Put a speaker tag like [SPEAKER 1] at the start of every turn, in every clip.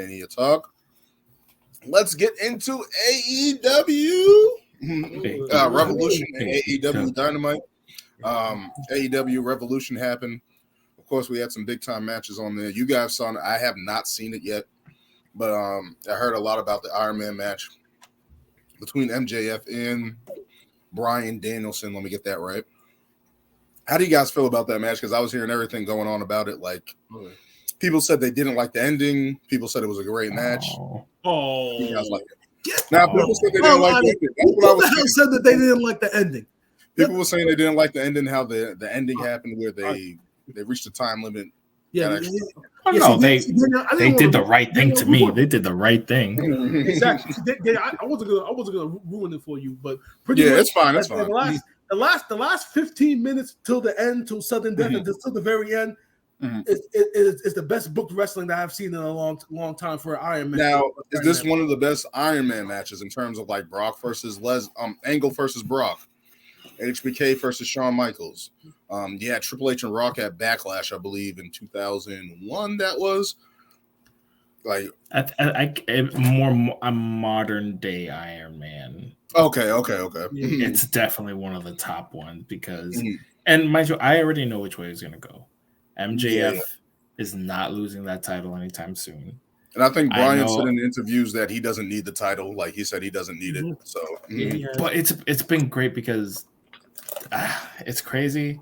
[SPEAKER 1] Any talk. Let's get into AEW Revolution and AEW Dynamite. AEW Revolution happened. Of course, we had some big time matches on there. You guys saw it. I have not seen it yet, but I heard a lot about the Ironman match between MJF and Brian Danielson. Let me get that right. How do you guys feel about that match? Because I was hearing everything going on about it. Like, people said they didn't like the ending. People said it was a great match. You guys like it? Now, people said they didn't like the ending. That's what I was saying.
[SPEAKER 2] Said that they didn't like the ending.
[SPEAKER 1] People were saying they didn't like the ending. How the ending happened, where they reached the time limit.
[SPEAKER 3] No, they did the right thing to me. They did the right thing.
[SPEAKER 2] Exactly. I wasn't gonna ruin it for you, but
[SPEAKER 1] pretty much, it's fine. It's fine.
[SPEAKER 2] The last 15 minutes till the end, till sudden death, and till the very end. It's the best booked wrestling that I've seen in a long time for an Iron Man.
[SPEAKER 1] Now, is this one of the best Iron Man matches in terms of like Brock versus Angle versus Brock, HBK versus Shawn Michaels? Triple H and Rock at Backlash, I believe, in 2001. That was like
[SPEAKER 3] a modern day Iron Man.
[SPEAKER 1] Okay.
[SPEAKER 3] It's definitely one of the top ones because, and mind you, I already know which way it's gonna go. MJF is not losing that title anytime soon.
[SPEAKER 1] And I think Brian said in interviews that he doesn't need the title. Like he said, he doesn't need it. So,
[SPEAKER 3] but it's been great because it's crazy.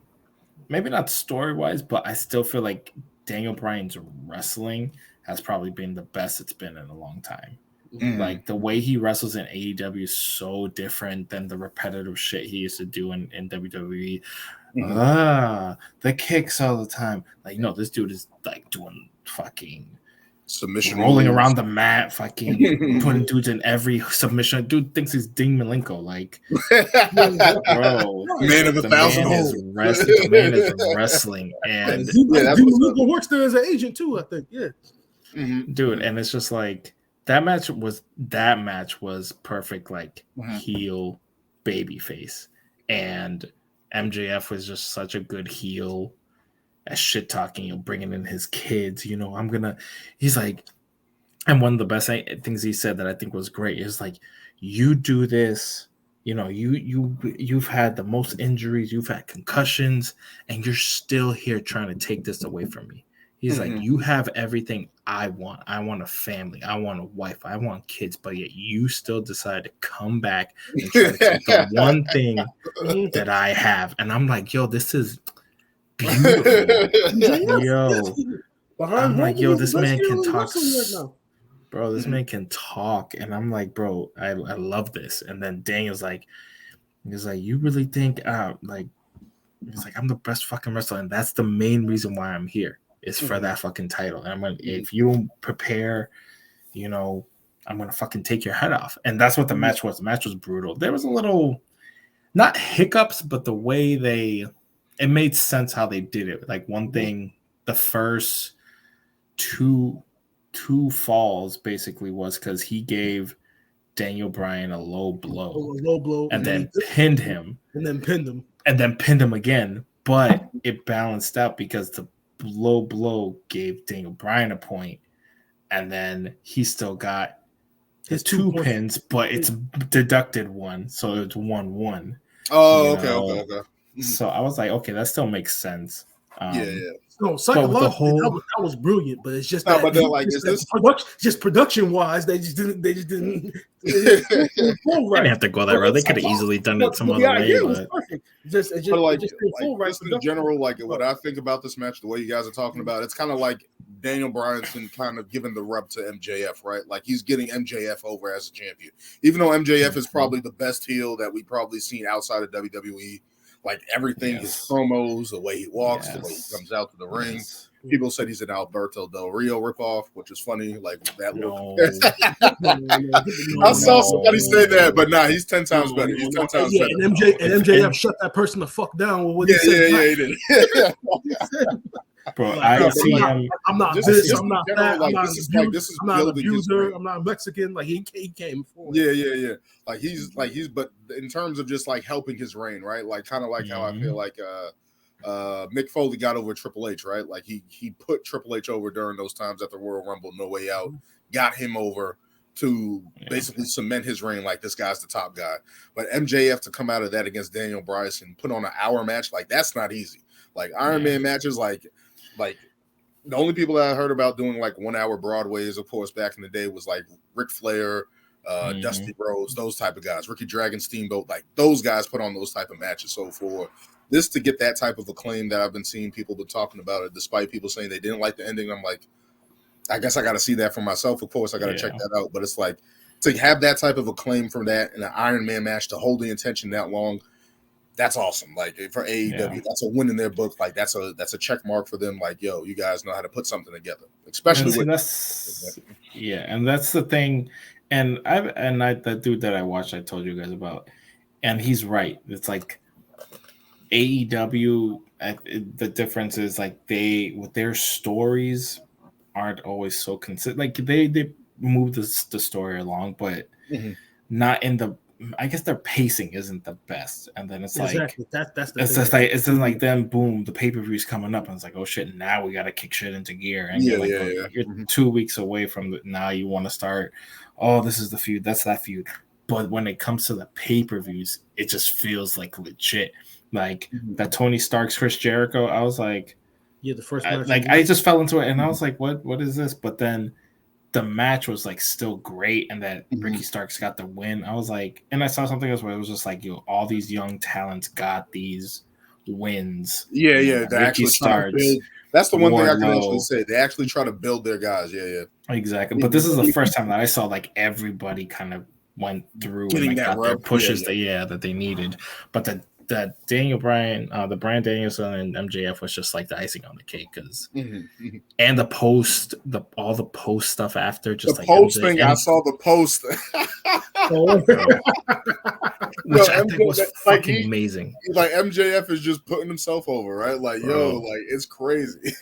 [SPEAKER 3] Maybe not story-wise, but I still feel like Daniel Bryan's wrestling has probably been the best it's been in a long time. Like the way he wrestles in AEW is so different than the repetitive shit he used to do in WWE. The kicks all the time. Like, no, this dude is like doing fucking
[SPEAKER 1] submission,
[SPEAKER 3] rolling around the mat, fucking putting dudes in every submission. Dude thinks he's Dean Malenko. Like, bro,
[SPEAKER 1] man of 1,000
[SPEAKER 3] holes. The man is wrestling, and
[SPEAKER 2] Malenko works there as an agent too. I think,
[SPEAKER 3] dude, and it's just like that match was perfect, like heel baby face, and MJF was just such a good heel at shit talking, bringing in his kids. He's like, and one of the best things he said that I think was great is like, you do this, you've had the most injuries, you've had concussions, and you're still here trying to take this away from me. He's like, you have everything I want. I want a family. I want a wife. I want kids. But yet you still decide to come back and try to take the one thing that I have. And I'm like, yo, this is beautiful. I'm like, yo, this man can talk. Bro, this man can talk. And I'm like, bro, I love this. And then Daniel's like, you really think, he's like, I'm the best fucking wrestler. And that's the main reason why I'm here. Is for that fucking title. And I'm like, if you don't prepare, I'm gonna fucking take your head off. And that's what the match was. The match was brutal. There was a little, not hiccups, but the way it made sense how they did it. Like one thing, the first two falls basically was because he gave Daniel Bryan a low blow, and then pinned him,
[SPEAKER 2] and then pinned
[SPEAKER 3] him again. But it balanced out because the blow gave Daniel Bryan a point, and then he still got his 2 pins, but it's deducted one, so it's 1-1.
[SPEAKER 1] Okay.
[SPEAKER 3] So I was like, okay, that still makes sense.
[SPEAKER 2] No, psychologically, that was brilliant, but it's just that.
[SPEAKER 1] But they're like, is this
[SPEAKER 2] just production wise? They just didn't. They didn't
[SPEAKER 3] have to go that route. They could have easily done it some other way.
[SPEAKER 2] It was perfect. Just
[SPEAKER 1] in general, like what I think about this match, the way you guys are talking about, it's kind of like Daniel Bryan's been kind of giving the rub to MJF, right? Like he's getting MJF over as a champion, even though MJF is probably the best heel that we've probably seen outside of WWE. Like everything, his promos, the way he walks, the way he comes out to the ring. People said he's an Alberto Del Rio ripoff, which is funny. Like that look. I saw somebody say that, but nah, he's 10 times better. He's 10 times better.
[SPEAKER 2] And MJF shut that person the fuck down with what he said.
[SPEAKER 1] He did.
[SPEAKER 3] Bro, I see him.
[SPEAKER 2] I'm not this. I'm not that. I'm not an abuser. I'm not Mexican. Like he came forward.
[SPEAKER 1] Yeah. Like he's, but in terms of just like helping his reign, right? Like kind of like how I feel like Mick Foley got over Triple H, right? Like he put Triple H over during those times at the Royal Rumble, No Way Out. got him over to basically cement his reign like this guy's the top guy. But MJF to come out of that against Daniel Bryan and put on an hour match, like that's not easy. Like Ironman matches, like the only people that I heard about doing like 1 hour Broadways, of course, back in the day was like Ric Flair, Dusty Rhodes, those type of guys, Ricky Dragon, Steamboat, like those guys put on those type of matches. So for this to get that type of acclaim that I've been seeing people been talking about it, despite people saying they didn't like the ending, I'm like, I guess I got to see that for myself. Of course, I got to check that out. But it's like to have that type of acclaim from that in an Iron Man match to hold the attention that long, that's awesome. Like for AEW, that's a win in their book. Like that's a check mark for them. Like, yo, you guys know how to put something together, especially with
[SPEAKER 3] and that's the thing. And that dude that I watched, I told you guys about, and he's right. It's like AEW. The difference is like with their stories aren't always so consistent. Like they move the story along, but not in the. I guess their pacing isn't the best, and then it's like
[SPEAKER 2] that's the
[SPEAKER 3] it's just like it's just like then boom, the pay-per-view's coming up, and it's like, oh shit, now we gotta kick shit into gear, and you're 2 weeks away from now you want to start. Oh, this is the feud, that's that feud. But when it comes to the pay-per-views, it just feels like legit. Like that Tony Stark's Chris Jericho, I was like,
[SPEAKER 2] the first
[SPEAKER 3] match I just fell into it, and I was like, what is this? But then the match was like still great, and that Ricky Starks got the win. I was like, and I saw something else where it was just like, all these young talents got these wins.
[SPEAKER 1] They Ricky Starks. That's the one thing I can actually say. They actually try to build their guys.
[SPEAKER 3] Exactly. But this is the first time that I saw like everybody kind of went through and like got their pushes that they needed. But that Daniel Bryan, the Bryan Danielson and MJF was just like the icing on the cake because, and all the post stuff after, just
[SPEAKER 1] the
[SPEAKER 3] like
[SPEAKER 1] post thing. I saw the post,
[SPEAKER 3] which I think was fucking amazing.
[SPEAKER 1] Like MJF is just putting himself over, right? Like like it's crazy.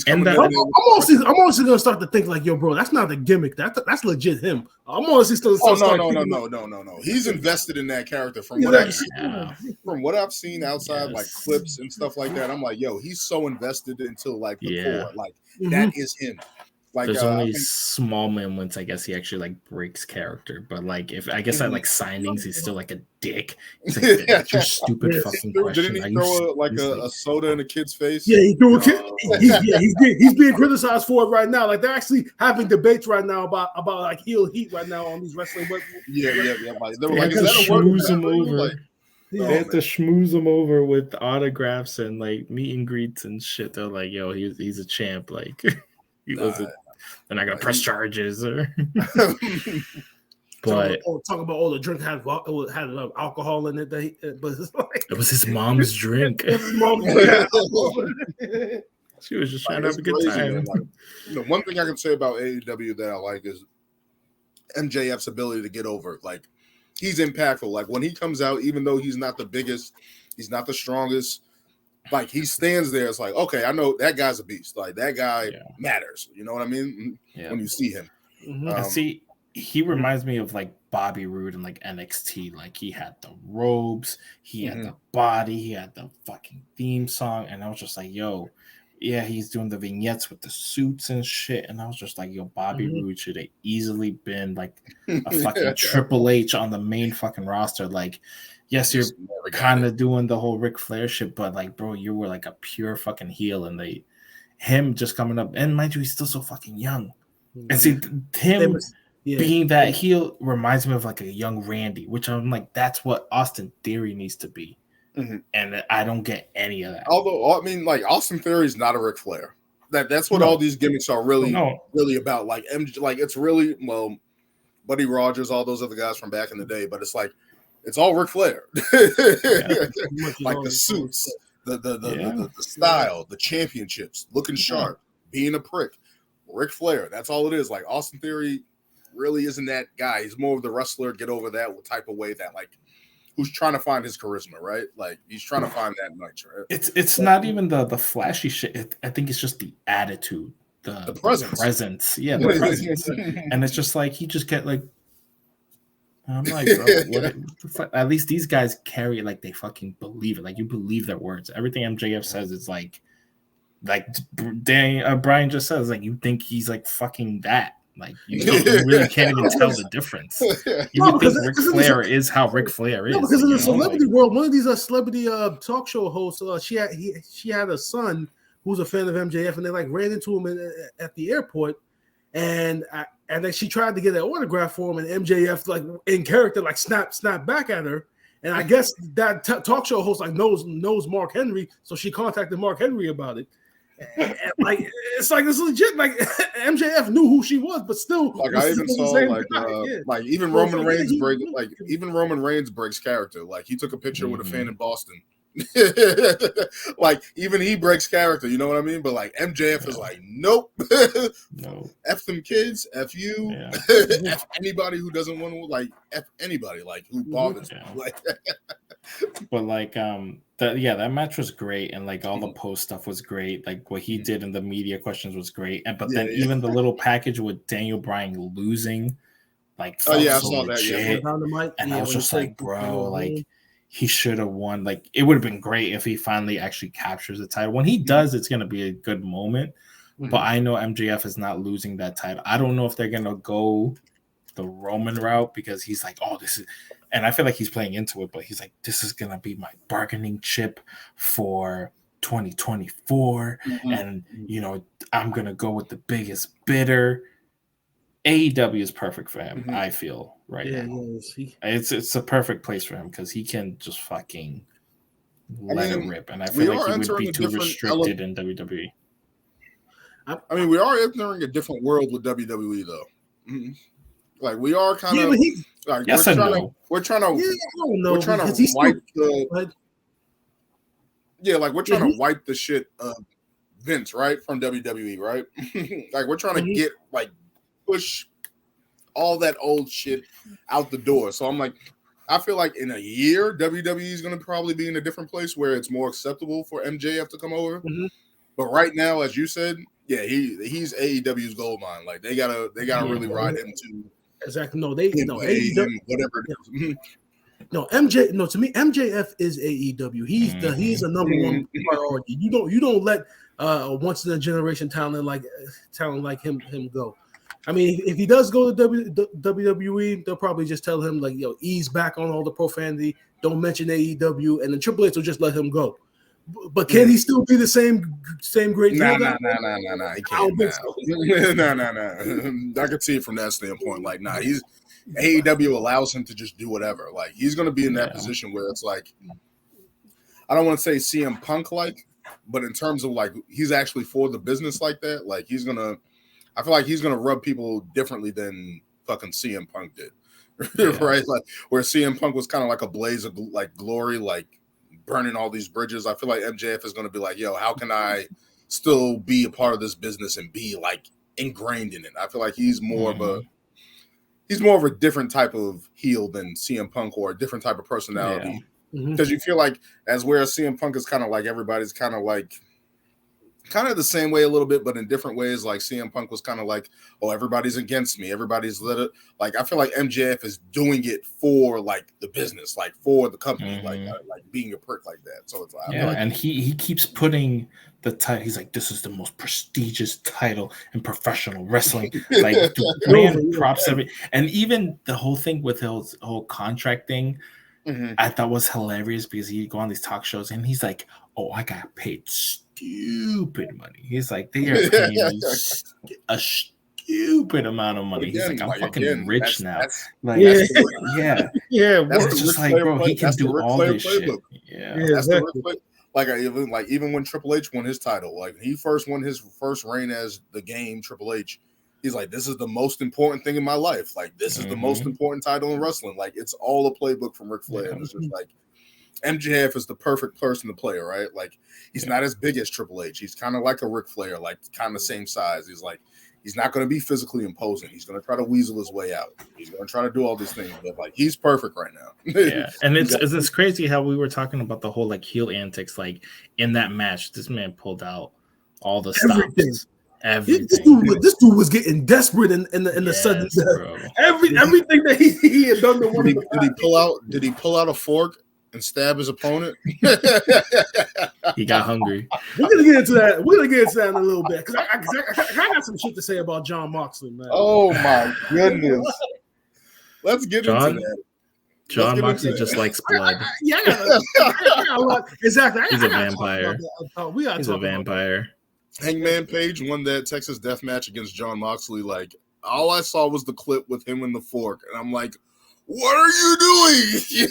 [SPEAKER 2] I'm honestly gonna start to think like, yo, bro, that's not a gimmick. That's legit him. I'm honestly still.
[SPEAKER 1] No. He's invested in that character from what I've seen outside, like clips and stuff like that. I'm like, yo, he's so invested until like the core. Like that is him. Like
[SPEAKER 3] there's only small moments, I guess he actually like breaks character, but like if I guess at like signings he's still like a dick. He's like, that's your stupid fucking question.
[SPEAKER 1] Didn't he throw a soda in a kid's face?
[SPEAKER 2] Yeah, he threw a kid. He's being criticized for it right now. Like they're actually having debates right now about like heel heat right now on these wrestling.
[SPEAKER 1] Like, they were like, is that a word?
[SPEAKER 3] Him over. They had to schmooze him over with autographs and like meet and greets and shit. They're like, yo, he's a champ. Like he wasn't. They're not gonna press charges or. But
[SPEAKER 2] talk about all the drink had alcohol in it. But it's like,
[SPEAKER 3] it was his mom's drink. She was just trying to have a good time.
[SPEAKER 1] Like, one thing I can say about AEW that I like is MJF's ability to get over. Like he's impactful. Like when he comes out, even though he's not the biggest, he's not the strongest. Like he stands there, it's like, okay, I know that guy's a beast. Like that guy matters. You know what I mean? When you see him.
[SPEAKER 3] See, he reminds me of like Bobby Roode and like NXT. Like he had the robes, he had the body, he had the fucking theme song, and I was just like, yo, he's doing the vignettes with the suits and shit. And I was just like, yo, Bobby Roode should have easily been like a fucking Triple H on the main fucking roster. Like, yes, you're kind of doing the whole Ric Flair shit, but like, bro, you were like a pure fucking heel, and him just coming up, and mind you, he's still so fucking young. And see, him being that heel reminds me of like a young Randy, which I'm like, that's what Austin Theory needs to be. And I don't get any of that.
[SPEAKER 1] Although, I mean, like Austin Theory is not a Ric Flair. That's what all these gimmicks are really about. Like like it's really Buddy Rogers, all those other guys from back in the day, but it's like it's all Ric Flair. Like the suits, the style, the championships, looking sharp, being a prick. Ric Flair, that's all it is. Like Austin Theory really isn't that guy. He's more of the wrestler, get over that type of way that like who's trying to find his charisma, right? Like he's trying to find that niche, right?
[SPEAKER 3] It's not even the flashy shit. I think it's just the attitude, the presence. Yeah, the presence. And it's just like he just get like, I'm like, bro, at least these guys carry it like they fucking believe it. Like you believe their words. Everything MJF says is like like Brian just says, like you think he's like fucking that. Like you really can't even tell the difference. You would think Ric Flair is how Ric Flair is.
[SPEAKER 2] No, because in the celebrity world, one of these celebrity talk show hosts, she had a son who's a fan of MJF, and they like ran into him at the airport, and then she tried to get an autograph for him, and MJF like in character like snapped back at her, and I guess that talk show host like knows Mark Henry, so she contacted Mark Henry about it. And, like it's like it's legit. Like MJF knew who she was, but still,
[SPEAKER 1] like I even saw like even Roman Reigns Roman Reigns breaks character. Like he took a picture with a fan in Boston. Like even he breaks character. You know what I mean? But like MJF is like, nope, no, f them kids, f you, f anybody who doesn't want to, like f anybody like who bothers me. Like,
[SPEAKER 3] but like that match was great, and like all the post stuff was great. Like what he did in the media questions was great, and then even the little package with Daniel Bryan losing, like
[SPEAKER 1] I saw that.
[SPEAKER 3] And I was just like, bro, like he should have won. Like it would have been great if he finally actually captures the title. When he does, it's gonna be a good moment. But I know MJF is not losing that title. I don't know if they're gonna go the Roman route because he's like, oh, this is. And I feel like he's playing into it, but he's like, this is going to be my bargaining chip for 2024. And, you know, I'm going to go with the biggest bidder. AEW is perfect for him, I feel, now. It's a perfect place for him because he can just fucking let it rip. And I feel like he would be too restricted in WWE.
[SPEAKER 1] I mean, we are entering a different world with WWE, though. Like we are kind of like we're trying to wipe the we're trying to wipe the shit of Vince, right, from WWE, right? Like we're trying to get like push all that old shit out the door. So I'm like, I feel like in a year WWE is going to probably be in a different place where it's more acceptable for MJF to come over. But right now, as you said, he's AEW's gold mine. Like they gotta really ride him to.
[SPEAKER 2] Exactly. No,
[SPEAKER 1] whatever it is.
[SPEAKER 2] To me, MJF is AEW. He's a number one priority. You don't let once in a generation talent like him go. I mean, if he does go to WWE, they'll probably just tell him like, ease back on all the profanity. Don't mention AEW, and then Triple H will just let him go. But can he still be the same great?
[SPEAKER 1] No. He can't. No. I could see it from that standpoint. Like, he's AEW allows him to just do whatever. Like, he's going to be in that position where it's like, I don't want to say CM Punk like, but in terms of like, he's actually for the business like that. Like, I feel like he's gonna rub people differently than fucking CM Punk did, right? Like, where CM Punk was kind of like a blaze of like glory, like burning all these bridges. I feel like MJF is going to be like, how can I still be a part of this business and be like ingrained in it? I feel like he's more of a different type of heel than CM Punk, or a different type of personality. Because you feel like whereas CM Punk is kind of like everybody's kind of the same way a little bit, but in different ways. Like CM Punk was kind of like, oh, everybody's against me. Everybody's like, I feel like MJF is doing it for like the business, like for the company, like being a prick like that. So it's like,
[SPEAKER 3] and he keeps putting the title. He's like, this is the most prestigious title in professional wrestling. Like, man, props every, and even the whole thing with his whole contract thing, I thought was hilarious because he'd go on these talk shows and he's like, oh, I got paid stupid money. He's like, they are paying a stupid amount of money. He's like, I'm fucking rich now. It's just like, bro, he can do all this shit. Even when Triple H won his title, like he first won his first reign as the Game Triple H. He's like, this is the most important thing in my life. Like, this is the most important title in wrestling. Like, it's all a playbook from Ric Flair. And it's just like, MJF is the perfect person to play, right? Like, he's not as big as Triple H. He's kind of like a Ric Flair, like kind of the same size. He's like, he's not going to be physically imposing. He's going to try to weasel his way out. He's going to try to do all these things, but like, he's perfect right now. And it's crazy how we were talking about the whole like heel antics. Like in that match, this man pulled out all the stops. Everything.
[SPEAKER 2] This dude was getting desperate in the sudden death. Everything that he had done to one.
[SPEAKER 1] Did he pull out a fork and stab his opponent.
[SPEAKER 3] He got hungry.
[SPEAKER 2] We're gonna get into that. We're gonna get into that in a little bit because I got some shit to say about Jon Moxley, man.
[SPEAKER 1] Oh my goodness. Let's get into that.
[SPEAKER 3] Jon Moxley just likes blood.
[SPEAKER 2] Exactly.
[SPEAKER 3] He's a vampire.
[SPEAKER 2] He's
[SPEAKER 3] a vampire.
[SPEAKER 1] Hangman Page won that Texas Deathmatch against Jon Moxley. Like, all I saw was the clip with him and the fork, and I'm like, "What are you doing?"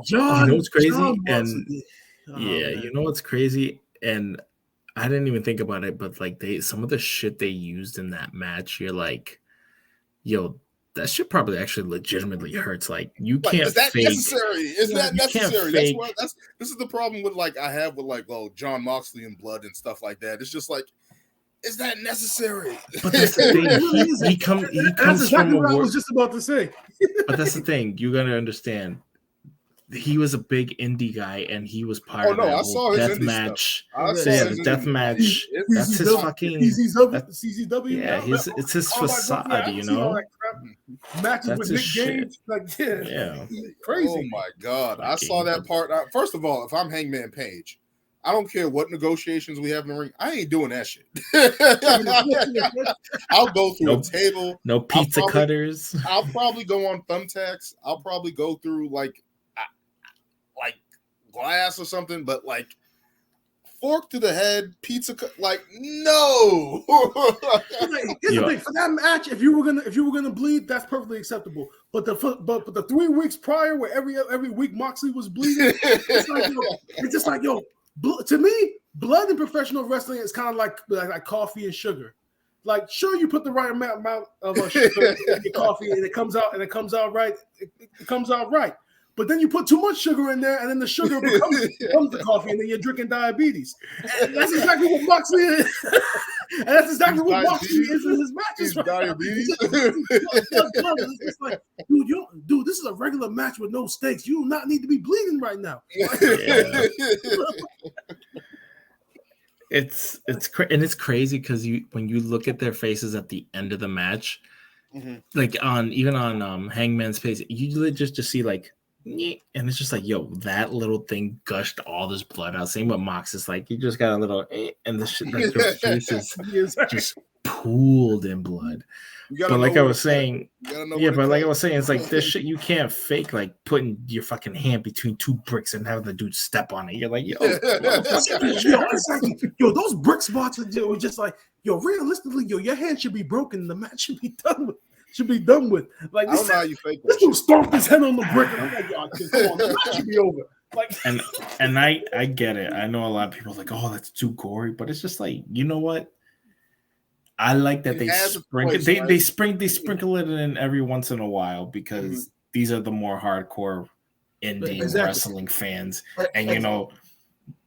[SPEAKER 2] John,
[SPEAKER 3] you know what's crazy?
[SPEAKER 2] You
[SPEAKER 3] know what's crazy? And I didn't even think about it, but like some of the shit they used in that match, you're like, yo, that shit probably actually legitimately hurts. Like, you can't.
[SPEAKER 1] Is that
[SPEAKER 3] fake.
[SPEAKER 1] necessary? Is that necessary?
[SPEAKER 3] Fake.
[SPEAKER 1] This is the problem with I have with Jon Moxley and blood and stuff like that. It's just like, is that necessary?
[SPEAKER 3] But that's the thing. He comes
[SPEAKER 2] exactly
[SPEAKER 3] from
[SPEAKER 2] what I was just about to say.
[SPEAKER 3] But that's the thing. You gotta understand. He was a big indie guy, and he was part of that whole death match. The death match. That's his fucking
[SPEAKER 2] CZW.
[SPEAKER 3] Yeah, it's his facade, you know.
[SPEAKER 2] Matches with Nick Gage, crazy.
[SPEAKER 1] Oh my god, I saw that part. First of all, if I'm Hangman Page, I don't care what negotiations we have in the ring. I ain't doing that shit. I'll go through a table.
[SPEAKER 3] No pizza cutters.
[SPEAKER 1] I'll probably go on thumbtacks. I'll probably go through like glass or something, but fork to the head, pizza cut. No.
[SPEAKER 2] Here's the thing. For that match, if you were gonna bleed, that's perfectly acceptable. But the 3 weeks prior, where every week Moxley was bleeding, it's just like yo. To me, blood in professional wrestling is kind of like coffee and sugar. Like, sure, you put the right amount of sugar in your coffee, and it comes out right. It comes out right. But then you put too much sugar in there, and then the sugar becomes the coffee, and then you're drinking diabetes. And that's exactly what Moxley is. And that's exactly what Moxley is in his matches.
[SPEAKER 1] Diabetes.
[SPEAKER 2] It's just like, dude, this is a regular match with no stakes. You do not need to be bleeding right now.
[SPEAKER 3] It's crazy because when you look at their faces at the end of the match, like on Hangman's face, you just see like. And it's just like, yo, that little thing gushed all this blood out. Same with Mox. It's like you just got a little, and the shit, like your face is just pooled in blood. But like I was saying, it's like this shit you can't fake, like putting your fucking hand between two bricks and having the dude step on it. You're like, yo,
[SPEAKER 2] those brick spots are just like, yo, realistically, your hand should be broken. The match should be done with. Like,
[SPEAKER 1] I don't know how you fake that.
[SPEAKER 2] This dude stomped his head on the brick, and I'm like, yo, come on, the match should be over. Like,
[SPEAKER 3] and I get it. I know a lot of people are like, oh, that's too gory, but it's just like, you know what? I like that they sprinkle it in every once in a while because these are the more hardcore indie wrestling fans, and you know.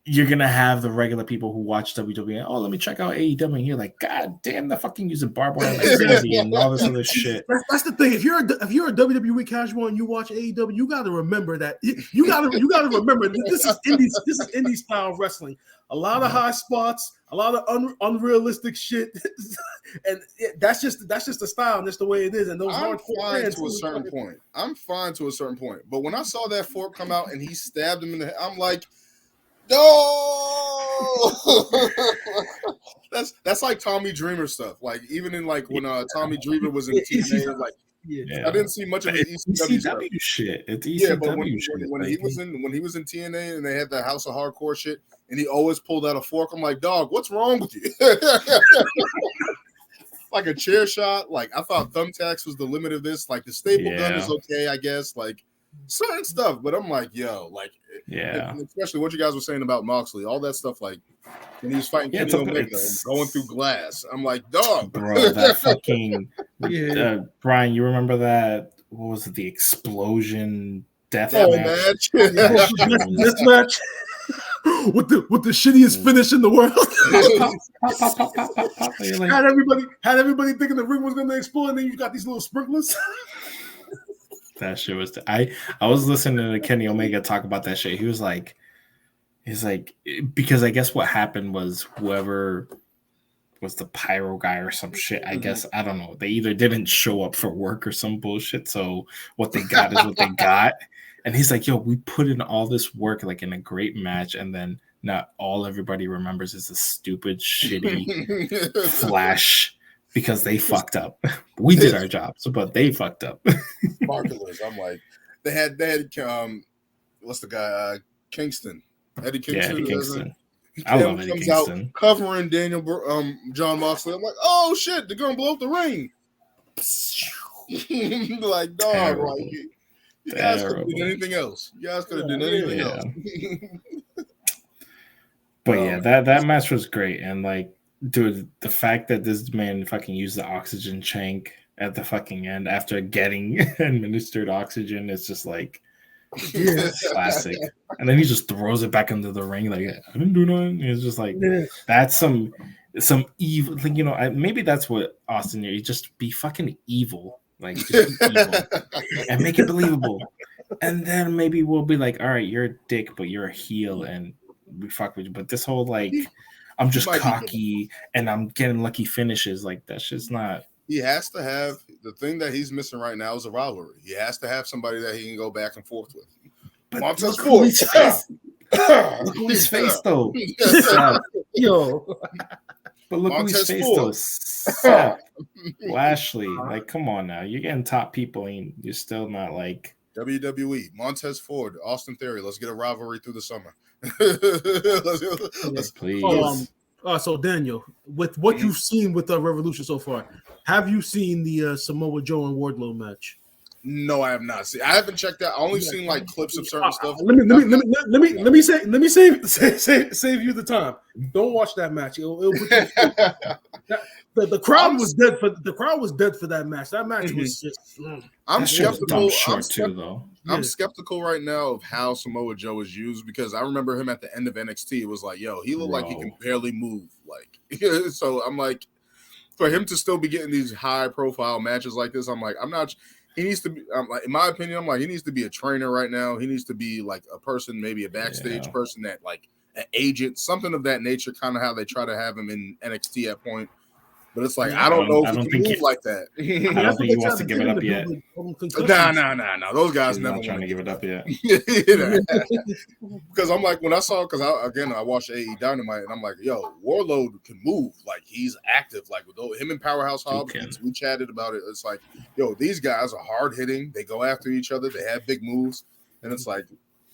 [SPEAKER 3] You're going to have the regular people who watch WWE. Oh, let me check out AEW. And you're like, God damn, they're fucking using barbed wire like crazy and all this other shit.
[SPEAKER 2] That's the thing. If you're a WWE casual and you watch AEW, you got to remember that. You got to remember this is indie style wrestling. A lot of high spots, a lot of unrealistic shit. And that's just the style and that's the way it is. And those
[SPEAKER 1] I'm fine to a certain point. I'm fine to a certain point. But when I saw that fork come out and he stabbed him in the head, I'm like, no, that's like Tommy Dreamer stuff. Like even in when Tommy Dreamer was in TNA, I didn't see much of the ECW
[SPEAKER 3] shit. It's
[SPEAKER 1] ECW but when he was in TNA and they had the House of Hardcore shit, and he always pulled out a fork. I'm like, dog, what's wrong with you? Like a chair shot. Like I thought thumbtacks was the limit of this. Like the staple gun is okay, I guess. Like certain stuff, but I'm like, yo, especially what you guys were saying about Moxley, all that stuff, like when he was fighting Kenny Omega and going through glass. I'm like, dog,
[SPEAKER 3] bro, that fucking Brian, you remember that? What was it? The explosion death match?
[SPEAKER 2] This match with the shittiest finish in the world. Had everybody thinking the ring was going to explode, and then you got these little sprinklers.
[SPEAKER 3] That shit was. I was listening to Kenny Omega talk about that shit. He's like, because I guess what happened was whoever was the pyro guy or some shit. I guess I don't know. They either didn't show up for work or some bullshit. So what they got is what they got. And he's like, yo, we put in all this work like in a great match, and then not all everybody remembers is a stupid, shitty flash because they fucked up. We did our jobs, but they fucked up.
[SPEAKER 1] Marvelous. I'm like, they had what's the guy? Kingston. Eddie Kingston.
[SPEAKER 3] Yeah, Eddie Kingston. I love Eddie Kingston.
[SPEAKER 1] Out covering Daniel Jon Moxley. I'm like, oh shit, they're gonna blow up the ring. Like, dog, terrible. Like you guys could have done anything else. You guys could have done anything else.
[SPEAKER 3] But yeah, that match was great. And like, dude, the fact that this man fucking used the oxygen tank at the fucking end after getting administered oxygen, it's just like classic. And then he just throws it back into the ring like, I didn't do nothing. It's just like that's some evil, like, you know, maybe that's what Austin, you just be fucking evil, like just be evil and make it believable, and then maybe we'll be like, all right, you're a dick, but you're a heel and we fuck with you. But this whole like, I'm just cocky and I'm getting lucky finishes, like that's just not.
[SPEAKER 1] He has to have the thing that he's missing right now is a rivalry. He has to have somebody that he can go back and forth with.
[SPEAKER 3] But Montez Ford. Look who his face though.
[SPEAKER 2] Yo.
[SPEAKER 3] But look who his face though. Lashley. Like, come on now. You're getting top people and you're still not like
[SPEAKER 1] WWE. Montez Ford, Austin Theory. Let's get a rivalry through the summer.
[SPEAKER 3] Please.
[SPEAKER 2] So Daniel, with what you've seen with the Revolution so far, have you seen the Samoa Joe and Wardlow match?
[SPEAKER 1] No, I have not seen. I haven't checked out. I only seen like clips of certain stuff.
[SPEAKER 2] Let me save you the time. Don't watch that match. It'll put you, the crowd was dead for that match. That match was just.
[SPEAKER 1] I'm skeptical.
[SPEAKER 3] I'm
[SPEAKER 1] skeptical right now of how Samoa Joe is used because I remember him at the end of NXT. It was like, yo, he looked like he can barely move. Like, so I'm like, for him to still be getting these high profile matches like this, I'm like, I'm not. He needs to be, like, in my opinion, I'm like, he needs to be a trainer right now. He needs to be like a person, maybe a backstage person that like an agent, something of that nature, kind of how they try to have him in NXT at point. But it's like, I don't know if he can move like that.
[SPEAKER 3] I don't think he wants to give it up yet.
[SPEAKER 1] Nah. Those guys
[SPEAKER 3] He's
[SPEAKER 1] never
[SPEAKER 3] not trying to give it up yet.
[SPEAKER 1] Because I'm like, when I watched AEW Dynamite, and I'm like, yo, Warlord can move. Like, he's active. Like, with him and Powerhouse Hobbs, we chatted about it. It's like, yo, these guys are hard hitting. They go after each other. They have big moves. And it's like,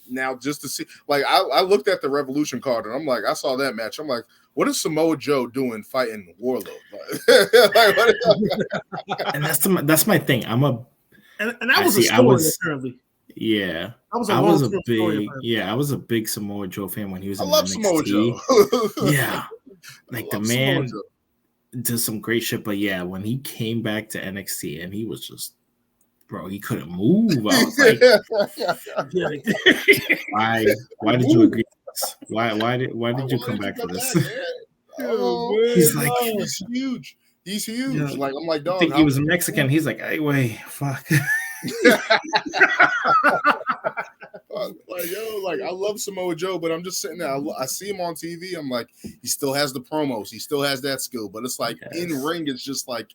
[SPEAKER 1] now just to see, like, I looked at the Revolution card, and I'm like, I saw that match. I'm like, what is Samoa Joe doing fighting Warlord?
[SPEAKER 3] And that's my thing. And
[SPEAKER 2] that was a story apparently.
[SPEAKER 3] Yeah, I was a big Samoa Joe fan when he was in NXT.
[SPEAKER 1] Samoa Joe.
[SPEAKER 3] Yeah, like the man did some great shit. But yeah, when he came back to NXT and he was just, bro, he couldn't move. I was like, why did you agree? Why did you come back for this?
[SPEAKER 1] He's like, he's huge. He's huge. Yeah. Like, I'm like, dog.
[SPEAKER 3] I think he was Mexican. He's like, hey, wait, fuck.
[SPEAKER 1] Like, yo, like, I love Samoa Joe, but I'm just sitting there. I see him on TV. I'm like, he still has the promos. He still has that skill, but it's like in ring, it's just like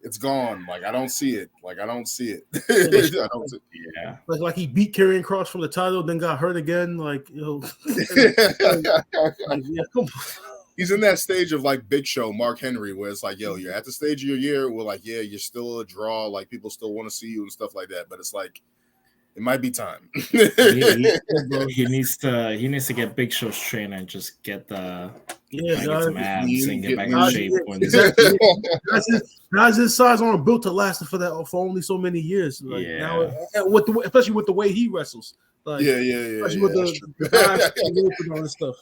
[SPEAKER 1] it's gone. Like, I don't see it. I don't see it.
[SPEAKER 3] Yeah.
[SPEAKER 2] Like he beat Karrion Kross from the title, then got hurt again. Like, you know,
[SPEAKER 1] he's in that stage of like Big Show, Mark Henry, where it's like, yo, you're at the stage of your year where like, yeah, you're still a draw. Like, people still want to see you and stuff like that. But it's like, it might be time.
[SPEAKER 3] he needs to get Big Show's trainer and just get some abs and get back in shape.
[SPEAKER 2] Guys his size aren't built to last for only so many years. Like, now, especially with the way he wrestles. Like, especially with the stuff.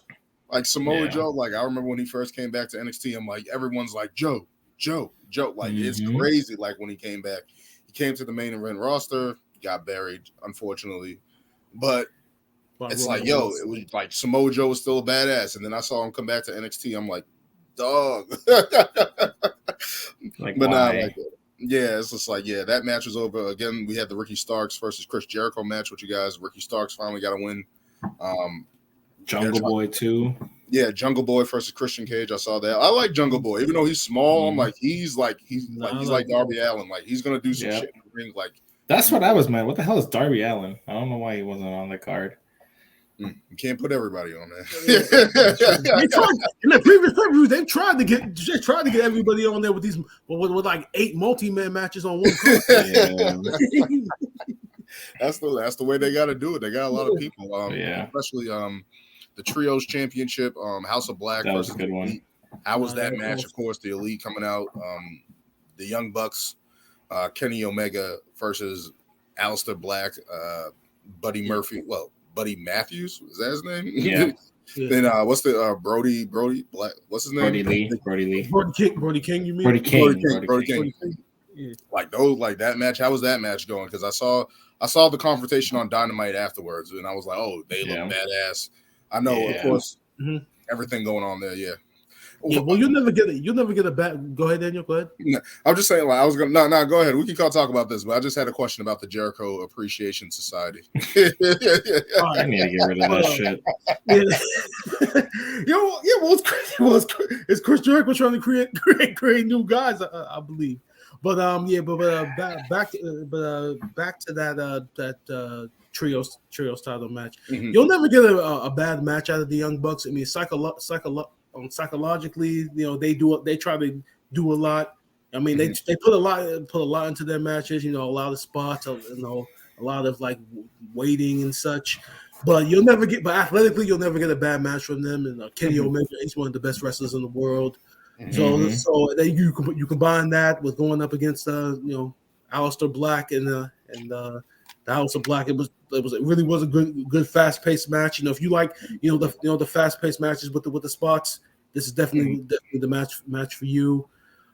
[SPEAKER 1] Like Samoa Joe, like I remember when he first came back to NXT, I'm like, everyone's like, Joe. Like, it's crazy. Like, when he came back, he came to the main event roster, got buried, unfortunately. But it's like, yo, it was like Samoa Joe was still a badass. And then I saw him come back to NXT. I'm like, dog.
[SPEAKER 3] Like,
[SPEAKER 1] but nah, like, yeah, it's just like, yeah, that match was over. Again, we had the Ricky Starks versus Chris Jericho match with you guys. Ricky Starks finally got a win.
[SPEAKER 3] Jungle Boy too.
[SPEAKER 1] Yeah, Jungle Boy versus Christian Cage. I saw that. I like Jungle Boy, even though he's small. I'm like, he's like Darby Allin. Like, he's gonna do some shit in the ring. Like,
[SPEAKER 3] That's what I was mad. What the hell is Darby Allin? I don't know why he wasn't on the card.
[SPEAKER 1] You can't put everybody on there.
[SPEAKER 2] They tried in the previous pay-per-views. They tried to get everybody on there with these with like 8 multi-man matches on one card.
[SPEAKER 1] That's the way they got to do it. They got a lot of people, especially the Trios Championship, House of Black
[SPEAKER 3] that was a good
[SPEAKER 1] Elite.
[SPEAKER 3] one.
[SPEAKER 1] How was that match? Of course, the Elite coming out, the Young Bucks, Kenny Omega versus Aleister Black, Buddy Murphy. Well, Buddy Matthews, is that his name?
[SPEAKER 3] Yeah.
[SPEAKER 1] Then what's the Brody Black? What's his name?
[SPEAKER 3] Brody Lee.
[SPEAKER 2] Brody King. You mean
[SPEAKER 3] Brody King?
[SPEAKER 1] Yeah. Like that match. How was that match going? Because I saw the confrontation on Dynamite afterwards, and I was like, oh, they look badass. I know, of course, everything going on there. Yeah.
[SPEAKER 2] Yeah, well, you'll never get a bad. Go ahead, Daniel. Go ahead.
[SPEAKER 1] No, I'm just saying, like, I was gonna. No, go ahead. We can talk about this, but I just had a question about the Jericho Appreciation Society.
[SPEAKER 3] I need to get rid of that shit.
[SPEAKER 2] What's crazy is Chris Jericho trying to create new guys, I believe. But back to that trios title match. Mm-hmm. You'll never get a bad match out of the Young Bucks. I mean, psychologically, they try to do a lot. I mean, they put a lot into their matches. A lot of spots, a lot of like waiting and such. But athletically, you'll never get a bad match from them. And Kenny Omega, he's one of the best wrestlers in the world. Mm-hmm. So then you combine that with going up against Aleister Black and the House of Black. It really was a good fast paced match. If you like the fast paced matches with the spots, this is definitely the match for you.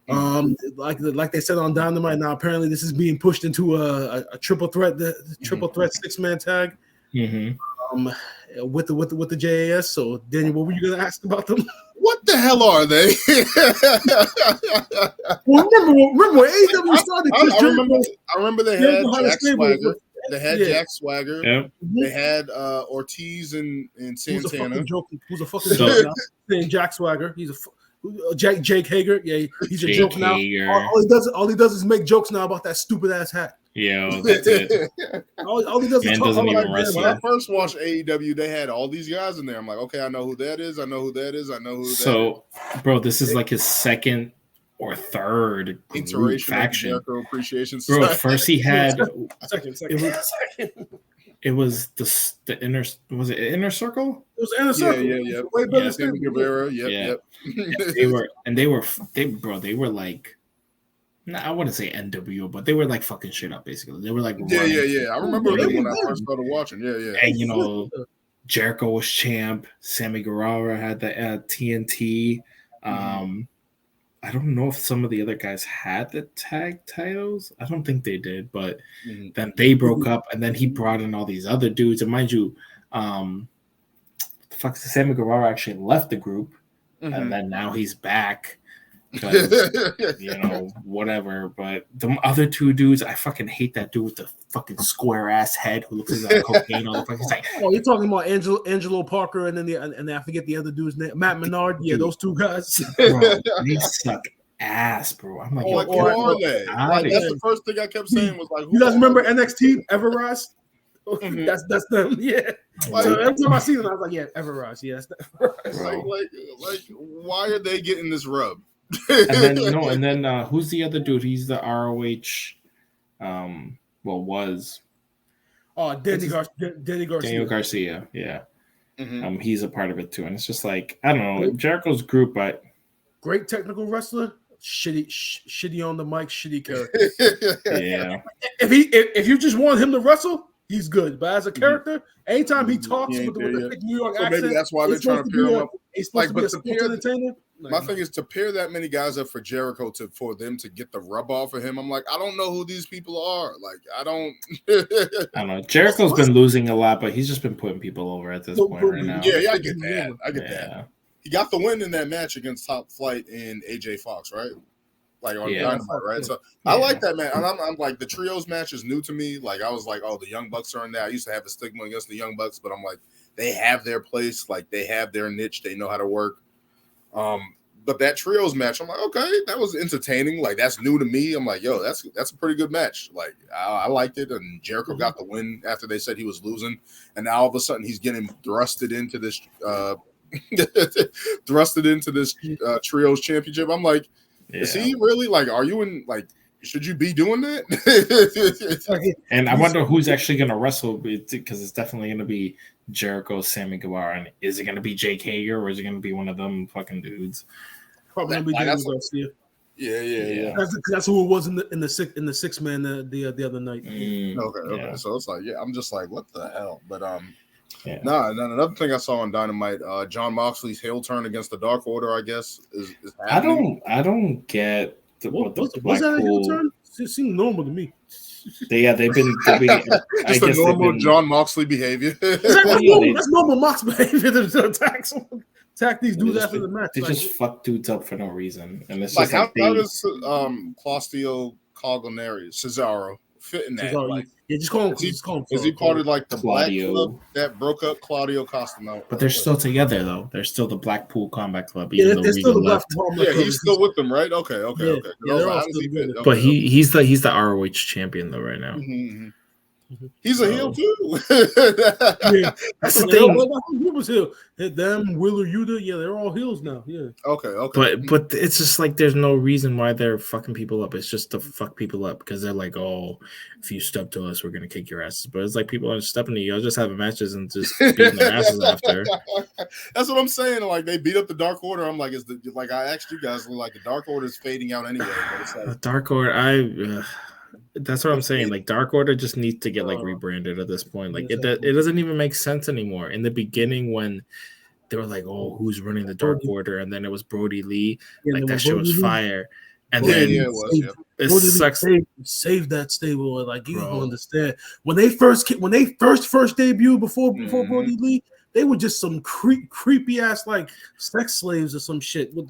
[SPEAKER 2] Like they said on Dynamite, now apparently this is being pushed into a triple threat 6-man tag. With the JAS. So Daniel, what were you gonna ask about them?
[SPEAKER 1] What the hell are they?
[SPEAKER 2] Well, remember when AEW started.
[SPEAKER 1] I remember they had Jack Swagger. They had Jack Swagger. Yep. They had Ortiz and Santana.
[SPEAKER 2] Who's a fucking joke now? Jack Swagger. He's a Jake Hager. Yeah, he's a joke now. All he does is make jokes now about that stupid ass hat.
[SPEAKER 3] Yeah, that's it.
[SPEAKER 2] all he does is talk about
[SPEAKER 1] it. When I first watched AEW, they had all these guys in there. I'm like, okay, I know who that is. So,
[SPEAKER 3] bro, this is like his second or third
[SPEAKER 1] iteration
[SPEAKER 3] faction.
[SPEAKER 1] Appreciation
[SPEAKER 3] Bro, first he had
[SPEAKER 2] second.
[SPEAKER 3] It was the inner. Was it Inner Circle?
[SPEAKER 2] It was Inner Circle.
[SPEAKER 1] Yeah.
[SPEAKER 2] Wait, brother,
[SPEAKER 1] Guevara. Yep.
[SPEAKER 3] They were like. No, I wouldn't say NWO, but they were like fucking shit up, basically. They were like,
[SPEAKER 1] yeah. I remember them when I first started watching. Yeah.
[SPEAKER 3] And Jericho was champ. Sammy Guevara had the TNT. I don't know if some of the other guys had the tag titles. I don't think they did, but then they broke up, and then he brought in all these other dudes. And mind you, Sammy Guevara actually left the group, and then now he's back. Whatever. But the other two dudes, I fucking hate that dude with the fucking square ass head who looks like cocaine. All the fucking like,
[SPEAKER 2] you're talking about Angelo Parker and then I forget the other dude's name, Matt Menard. Yeah, those two guys.
[SPEAKER 3] Bro, they suck ass, bro. I'm like,
[SPEAKER 1] what are they? That's the first thing I kept saying was like,
[SPEAKER 2] you guys remember NXT Everrise? That's them. Yeah. So every time I see them, I was like, yeah, Everrise. Yeah, that's
[SPEAKER 1] like, why are they getting this rub?
[SPEAKER 3] and then who's the other dude? He's the ROH. Was.
[SPEAKER 2] Oh, Daniel Garcia.
[SPEAKER 3] Daniel Garcia. Yeah. He's a part of it too, and it's just like I don't know Jericho's group, but
[SPEAKER 2] great technical wrestler. Shitty on the mic. Shitty character.
[SPEAKER 3] Yeah.
[SPEAKER 2] If you just want him to wrestle, he's good. But as a character, anytime he talks with the New York accent,
[SPEAKER 1] maybe that's why they're trying to pair him up.
[SPEAKER 2] He's supposed to be a sports entertainer.
[SPEAKER 1] My thing is to pair that many guys up for Jericho for them to get the rub off of him. I'm like, I don't know who these people are. Like, I don't
[SPEAKER 3] know. Jericho's been losing a lot, but he's just been putting people over at this point right now.
[SPEAKER 1] Yeah, I get that. That. He got the win in that match against Top Flight and AJ Fox, right? Like on Dynamite, right? So I like that, man. I'm like, the trios match is new to me. Like, I was like, oh, the Young Bucks are in there. I used to have a stigma against the Young Bucks, but I'm like, they have their place. Like, they have their niche. They know how to work. But that trios match, I'm like, okay, that was entertaining. Like, that's new to me. I'm like, yo, that's a pretty good match. Like, I liked it. And Jericho got the win after they said he was losing. And now all of a sudden he's getting thrusted into this trios championship. I'm like, is he really, like, are you in, like, should you be doing that?
[SPEAKER 3] And I wonder who's actually going to wrestle, because it's definitely going to be Jericho, Sammy Guevara, and is it going to be Jake Hager or is it going to be one of them fucking dudes?
[SPEAKER 2] Probably going to be Daniel Garcia.
[SPEAKER 1] Yeah.
[SPEAKER 2] That's who it was in the six man the other night.
[SPEAKER 1] Okay. Yeah. So it's like, I'm just like, what the hell? But another thing I saw on Dynamite, Jon Moxley's heel turn against the Dark Order, I guess, is happening.
[SPEAKER 3] I don't get
[SPEAKER 2] was that a heel turn? It seemed normal to me.
[SPEAKER 3] They've been
[SPEAKER 1] just a normal Jon Moxley behavior.
[SPEAKER 2] That's normal Mox behavior to attack these dudes after the match.
[SPEAKER 3] They just fuck dudes up for no reason, and it's
[SPEAKER 1] like
[SPEAKER 3] just
[SPEAKER 1] how does Claudio Cesaro fit in that?
[SPEAKER 2] Just call him.
[SPEAKER 1] Is he part of like the Claudio Black Club that broke up Claudio Costa out?
[SPEAKER 3] But they're still together though. They're still the Blackpool Combat Club.
[SPEAKER 2] Yeah, they're still the Blackpool Combat Club.
[SPEAKER 1] He's still with them, right? Okay.
[SPEAKER 3] But he's the ROH champion though right now.
[SPEAKER 1] Mm-hmm. He's a heel too.
[SPEAKER 2] That's the thing. Who was heel? Them, Wheeler Yuta, they're all heels now. Yeah.
[SPEAKER 1] Okay.
[SPEAKER 3] But it's just like there's no reason why they're fucking people up. It's just to fuck people up because they're like, oh, if you step to us, we're gonna kick your asses. But it's like people are stepping to you. I'll just have matches and just beating their asses after.
[SPEAKER 1] That's what I'm saying. Like they beat up the Dark Order. I'm like, like I asked you guys, like the Dark Order is fading out anyway. But it's like,
[SPEAKER 3] Dark Order, that's what I'm saying. Like Dark Order just needs to get like rebranded at this point. Like it doesn't even make sense anymore. In the beginning, when they were like, "Oh, who's running the Dark Order?" and then it was Brody Lee, like that shit was fire. And then it sucks.
[SPEAKER 2] Save that stable. Like you don't understand when they first debuted before Brody Lee. They were just some creepy ass like sex slaves or some shit. But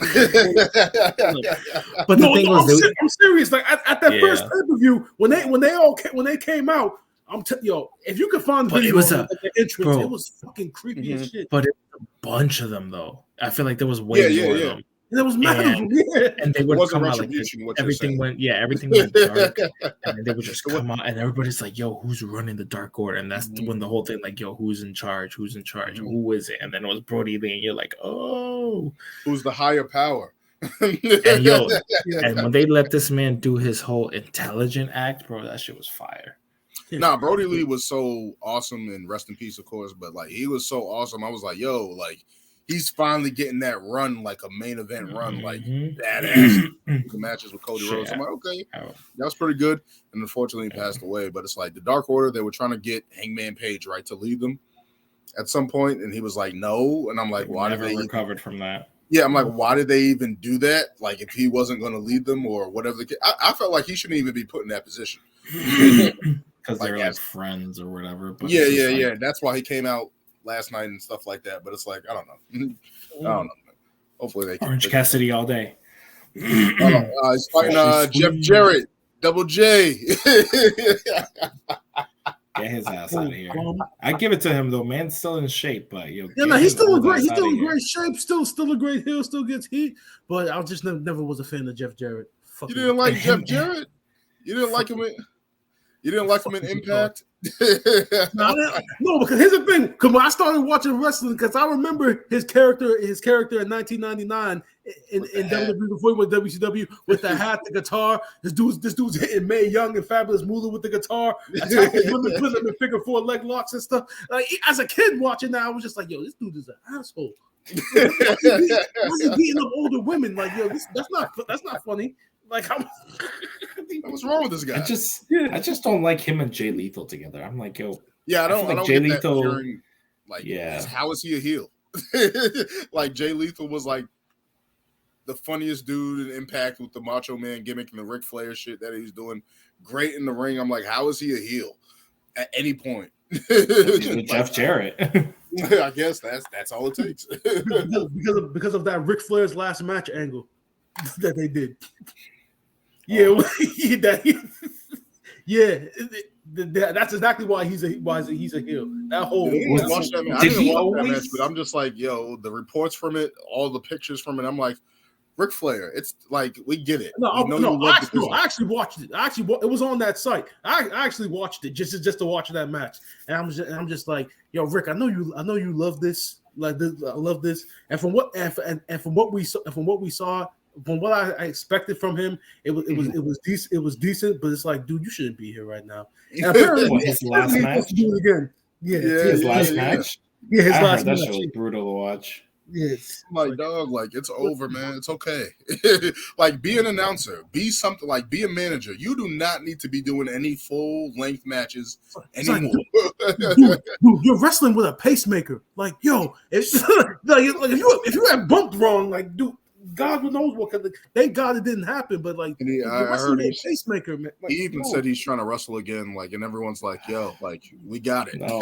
[SPEAKER 2] I'm serious. Like at that first pay-per-view, when they came out, if you could find the video, the entrance, it was fucking creepy as shit.
[SPEAKER 3] But it was a bunch of them though. I feel like there was way more of them.
[SPEAKER 2] And it was mad.
[SPEAKER 3] And they would come out like this. Everything went dark. And they would just come out, and everybody's like, yo, who's running the Dark Order? And that's when the whole thing, like, yo, who's in charge? Who is it? And then it was Brody Lee, and you're like, oh.
[SPEAKER 1] Who's the higher power?
[SPEAKER 3] And when they let this man do his whole intelligent act, bro, that shit was fire.
[SPEAKER 1] Nah, Brody Lee was so awesome, and rest in peace, of course, but like he was so awesome. I was like, yo, like he's finally getting that run, like a main event run, like badass matches with Cody Rhodes. I'm like, okay, that was pretty good. And unfortunately, he passed away. But it's like the Dark Order, they were trying to get Hangman Page, right, to lead them at some point, and he was like, no. And I'm like, why did they
[SPEAKER 3] recovered from that?
[SPEAKER 1] Yeah, I'm like, why did they even do that? Like, if he wasn't going to lead them or whatever. I felt like he shouldn't even be put in that position.
[SPEAKER 3] Because they're like friends or whatever. But
[SPEAKER 1] yeah. That's why he came out last night and stuff like that. But it's like, I don't know. Hopefully they can.
[SPEAKER 3] Orange Cassidy all day.
[SPEAKER 1] He's fighting Jeff Jarrett, Double J.
[SPEAKER 3] Get his ass out of here. I give it to him though, man. Still in shape, but
[SPEAKER 2] he's still in great. He's still in great shape. Still a great heel. Still gets heat. But I just never was a fan of Jeff Jarrett.
[SPEAKER 1] You didn't like Jeff Jarrett? You didn't like him? You didn't like him in Impact?
[SPEAKER 2] No, because here's the thing. Because when I started watching wrestling, because I remember his character in 1999 in WWE before he went WCW with the hat, the guitar. This dude's hitting Mae Young and Fabulous Moolah with the guitar, attacking women, putting them in figure four leg locks and stuff. Like as a kid watching that, I was just like, yo, this dude is an asshole. Why is he beating up older women? Like, yo, that's not funny. Like,
[SPEAKER 1] what's wrong with this guy?
[SPEAKER 3] I just don't like him and Jay Lethal together. I'm like, yo,
[SPEAKER 1] I don't
[SPEAKER 3] Jay
[SPEAKER 1] get
[SPEAKER 3] Lethal.
[SPEAKER 1] That hearing, like, how is he a heel? Like Jay Lethal was like the funniest dude in Impact with the Macho Man gimmick and the Ric Flair shit that he's doing. Great in the ring. I'm like, how is he a heel at any point?
[SPEAKER 3] Jeff Jarrett.
[SPEAKER 1] I guess that's all it takes.
[SPEAKER 2] because of that Ric Flair's last match angle that they did. That's exactly why he's a heel. That whole
[SPEAKER 1] I didn't watch that match, but I'm just like, yo, the reports from it, all the pictures from it. I'm like, Ric Flair. It's like we get it.
[SPEAKER 2] I actually watched it. It was on that site. I actually watched it just to watch that match, and I'm just like, yo, Rick, I know you love this. Like this, I love this. And from what we saw, from what I expected from him, it was decent. But it's like, dude, you shouldn't be here right now. And apparently,
[SPEAKER 3] his last match.
[SPEAKER 2] To do it again.
[SPEAKER 3] His last match.
[SPEAKER 2] Yeah, his last match.
[SPEAKER 3] That shit was brutal to watch.
[SPEAKER 2] Yes,
[SPEAKER 1] like dog, like it's over, man. It's okay. Like be an announcer, be something, like be a manager. You do not need to be doing any full length matches anymore.
[SPEAKER 2] Like, dude, you're wrestling with a pacemaker. Like, yo, it's like if you had bumped wrong, like, dude, God knows what. Thank God it didn't happen. But like,
[SPEAKER 1] I heard
[SPEAKER 2] he pacemaker. Man. Like,
[SPEAKER 1] he even said he's trying to wrestle again. Like, and everyone's like, "Yo, like we got it.
[SPEAKER 3] No.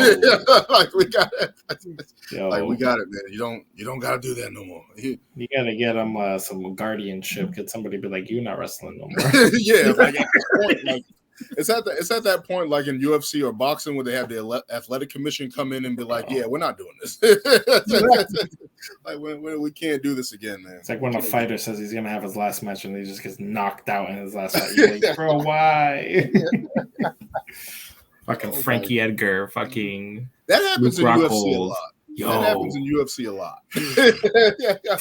[SPEAKER 1] Like we got it.
[SPEAKER 3] Yo.
[SPEAKER 1] Like we got it, man. You don't got to do that no more.
[SPEAKER 3] You gotta get him some guardianship. Get somebody to be like, "You're not wrestling no more."
[SPEAKER 1] Yeah, like at this point, like. It's at that point, like in UFC or boxing, where they have the athletic commission come in and be like, "Yeah, we're not doing this. Like, we can't do this again, man."
[SPEAKER 3] It's like when a fighter says he's gonna have his last match and he just gets knocked out in his last fight. You're like, bro, why? Fucking Frankie Edgar, fucking
[SPEAKER 1] that happens in UFC a lot.
[SPEAKER 3] Yo.
[SPEAKER 1] That happens in UFC a lot.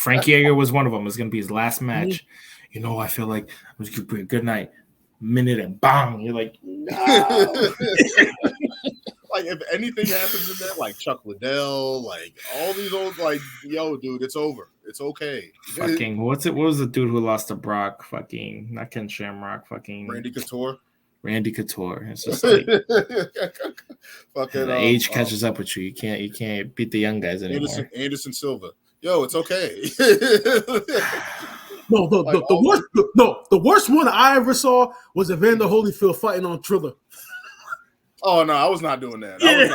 [SPEAKER 3] Frankie Edgar was one of them. It's gonna be his last match. You know, I feel like it was good night. Minute and bang, you're like, no.
[SPEAKER 1] Like if anything happens in there, like Chuck Liddell, like all these old, like, yo, dude, it's over. It's okay.
[SPEAKER 3] Fucking what was the dude who lost to Brock? Fucking not Ken Shamrock. Fucking
[SPEAKER 1] Randy Couture.
[SPEAKER 3] It's just like
[SPEAKER 1] fucking
[SPEAKER 3] the age catches up with you. You can't beat the young guys anymore.
[SPEAKER 1] Anderson Silva. Yo, it's okay.
[SPEAKER 2] No, the worst one I ever saw was Evander Holyfield fighting on Triller.
[SPEAKER 1] Oh no, I was not doing that.
[SPEAKER 2] Yeah.
[SPEAKER 1] I was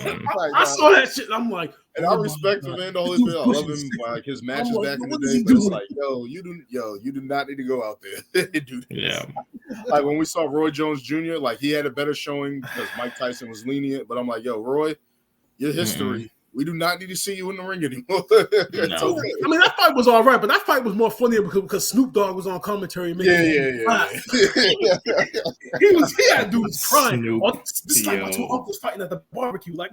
[SPEAKER 1] not watching.
[SPEAKER 2] I saw that shit. I'm like,
[SPEAKER 1] and I respect Evander Holyfield. I love him, like his matches back in the day. But it's like, you do not need to go out there, dude.
[SPEAKER 3] Yeah.
[SPEAKER 1] Like when we saw Roy Jones Jr., like he had a better showing because Mike Tyson was lenient. But I'm like, yo, Roy, your history. Mm-hmm. We do not need to see you in the ring anymore.
[SPEAKER 2] No. I mean, that fight was all right, but that fight was more funny because Snoop Dogg was on commentary.
[SPEAKER 1] Yeah.
[SPEAKER 2] He had dudes crying.
[SPEAKER 3] Snoop,
[SPEAKER 2] this is like my two uncles fighting at the barbecue. Like,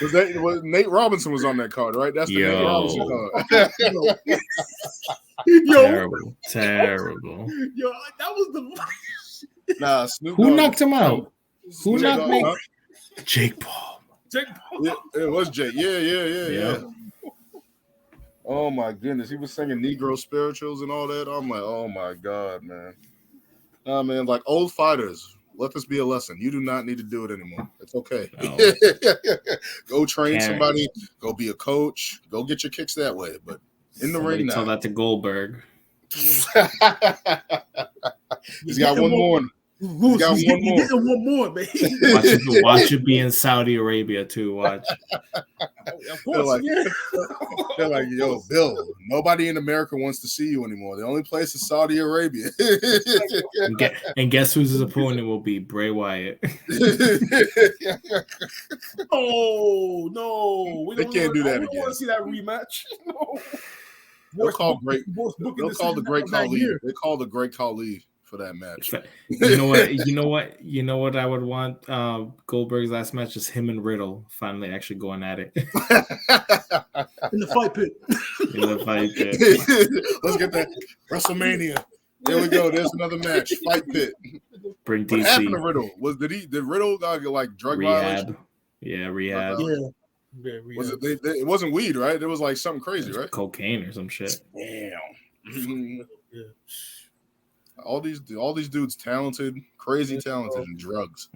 [SPEAKER 1] was Nate Robinson was on that card, right? That's the Nate Robinson
[SPEAKER 3] card. Terrible.
[SPEAKER 2] Yo, that was the.
[SPEAKER 1] Nah, Snoop.
[SPEAKER 3] Who knocked him out?
[SPEAKER 1] Who knocked him out?
[SPEAKER 3] Jake Paul.
[SPEAKER 1] Yeah, it was Jake. Yeah. Oh my goodness, he was singing Negro spirituals and all that. I'm like, oh my god, man. Man, like old fighters, let this be a lesson. You do not need to do it anymore. It's okay. No. Go train somebody. Go be a coach. Go get your kicks that way. But in the ring now.
[SPEAKER 3] Tell that to Goldberg.
[SPEAKER 1] He's got one more. He's got
[SPEAKER 2] one more, man.
[SPEAKER 3] Watch it be in Saudi Arabia too. Watch.
[SPEAKER 2] Of course,
[SPEAKER 1] they're like, yo, Bill, nobody in America wants to see you anymore. The only place is Saudi Arabia.
[SPEAKER 3] and guess whose his opponent will be? Bray Wyatt.
[SPEAKER 2] Oh no,
[SPEAKER 1] they can't do that again.
[SPEAKER 2] We don't want to see that rematch. No.
[SPEAKER 1] They'll call the great Khali. They call the great Khali for that match.
[SPEAKER 3] You know what I would want Goldberg's last match is him and Riddle finally actually going at it.
[SPEAKER 2] In the fight pit.
[SPEAKER 1] Let's get that WrestleMania. There we go. There's another match. Fight pit.
[SPEAKER 3] Bring DC.
[SPEAKER 1] What happened to Riddle? Did Riddle get like drug violation?
[SPEAKER 3] Yeah, rehab.
[SPEAKER 1] Was it? It wasn't weed, right? It was like something crazy, right?
[SPEAKER 3] Cocaine or some shit.
[SPEAKER 1] Damn. Yeah. All these dudes talented, crazy talented, and drugs.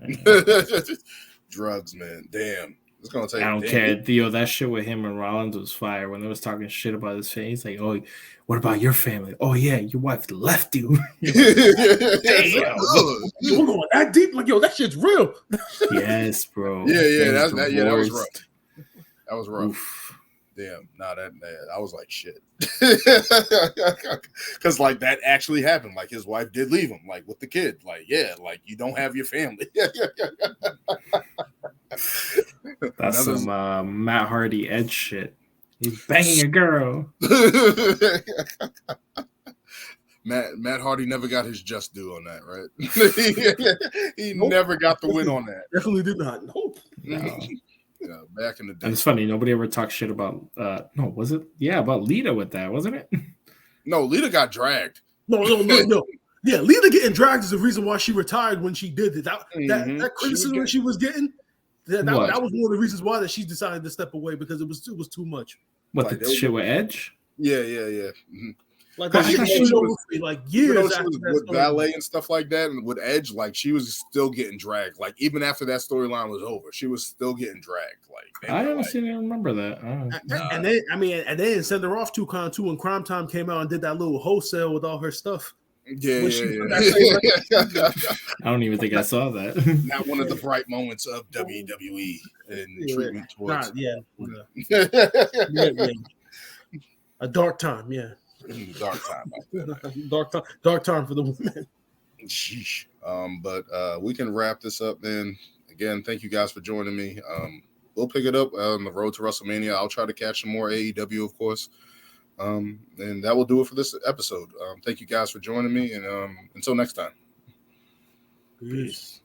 [SPEAKER 1] Drugs, man. Damn. It's gonna take.
[SPEAKER 3] I don't care, Theo. That shit with him and Rollins was fire. When they was talking shit about his face, like, oh, what about your family? Oh yeah, your wife left you.
[SPEAKER 2] Damn. You're going that deep? Like, yo, that shit's real.
[SPEAKER 3] Yes, bro.
[SPEAKER 1] Yeah. That was rough. That was rough. Oof. Damn, that I was like shit, because like that actually happened. Like his wife did leave him, like with the kid. Like like you don't have your family.
[SPEAKER 3] That's some Matt Hardy Edge shit. He's banging a girl.
[SPEAKER 1] Matt Hardy never got his just due on that, right? He never got the win on that.
[SPEAKER 2] Definitely did not. Nope.
[SPEAKER 3] No.
[SPEAKER 1] Yeah, back in the day.
[SPEAKER 3] And it's funny, nobody ever talked shit about no, was it? Yeah, about Lita with that, wasn't it?
[SPEAKER 1] No, Lita got dragged.
[SPEAKER 2] No. Yeah, Lita getting dragged is the reason why she retired when she did it. That criticism she was getting, that was one of the reasons why that she decided to step away because it was too much.
[SPEAKER 3] What, like, the shit with Edge?
[SPEAKER 1] Yeah. Mm-hmm.
[SPEAKER 2] Like that she was like years after
[SPEAKER 1] was with Valet and stuff like that, and with Edge, like she was still getting dragged. Like even after that storyline was over, she was still getting dragged. Like
[SPEAKER 3] I honestly didn't remember that.
[SPEAKER 2] And they didn't send her off 2Con2 when Crime Time came out and did that little wholesale with all her stuff.
[SPEAKER 1] Yeah.
[SPEAKER 3] I don't even think I saw that.
[SPEAKER 1] Not one of the bright moments of WWE and treatment towards.
[SPEAKER 2] A dark time, yeah.
[SPEAKER 1] Dark time.
[SPEAKER 2] Dark time for the women.
[SPEAKER 1] Sheesh. But we can wrap this up then. Again, thank you guys for joining me. We'll pick it up on the road to WrestleMania. I'll try to catch some more AEW, of course. And that will do it for this episode. Thank you guys for joining me, and until next time.
[SPEAKER 2] Peace.